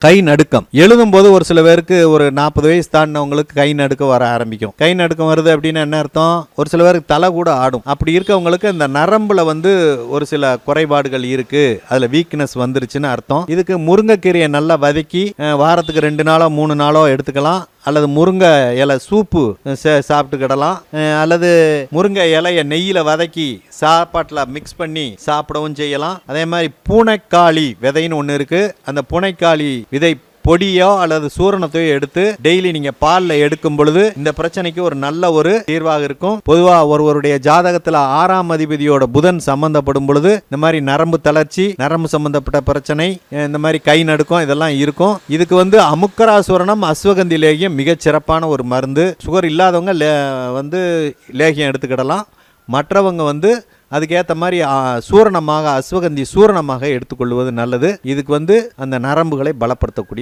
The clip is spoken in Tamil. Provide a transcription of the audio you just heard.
கை நடுக்கம் எழுதும்போது ஒரு சில பேருக்கு ஒரு 40 வயசு தாண்டினவங்களுக்கு கை நடுக்கம் வர ஆரம்பிக்கும். கை நடுக்கம் வருது அப்படின்னு என்ன அர்த்தம்? ஒரு சில பேருக்கு தலை கூட ஆடும். அப்படி இருக்கவங்களுக்கு இந்த நரம்புல ஒரு சில குறைபாடுகள் இருக்கு, அதுல வீக்னஸ் வந்துருச்சுன்னு அர்த்தம். இதுக்கு முருங்கைக்கீரையை நல்லா வதக்கி வாரத்துக்கு 2 நாளோ 3 நாளோ எடுத்துக்கலாம். அல்லது முருங்கை இலை சூப்பு சாப்பிட்டுக்கிடலாம். அல்லது முருங்கை இலையை நெய்யில் வதக்கி சாப்பாட்டில் மிக்ஸ் பண்ணி சாப்பிடவும் செய்யலாம். அதே மாதிரி பூனைக்காளி விதைன்னு ஒன்று இருக்குது. அந்த பூனைக்காளி விதை பொடியோ அல்லது சூரணத்தையோ எடுத்து டெய்லி நீங்க பால்ல எடுக்கும் பொழுது இந்த பிரச்சனைக்கு ஒரு நல்ல ஒரு தீர்வாக இருக்கும். பொதுவாக ஒருவருடைய ஜாதகத்துல 6ஆம் அதிபதியோட புதன் சம்பந்தப்படும் பொழுது இந்த மாதிரி நரம்பு தளர்ச்சி, நரம்பு சம்பந்தப்பட்ட பிரச்சனை, இந்த மாதிரி கை நடுக்கம் இதெல்லாம் இருக்கும். இதுக்கு அமுக்கரா சூரணம், அஸ்வகந்தி லேகியம் மிகச் சிறப்பான ஒரு மருந்து. சுகர் இல்லாதவங்க லேகியம் எடுத்துக்கிடலாம். மற்றவங்க அதுக்கேற்ற மாதிரி சூரணமாக, அஸ்வகந்தி சூரணமாக எடுத்துக்கொள்வது நல்லது. இதுக்கு அந்த நரம்புகளை பலப்படுத்தக்கூடிய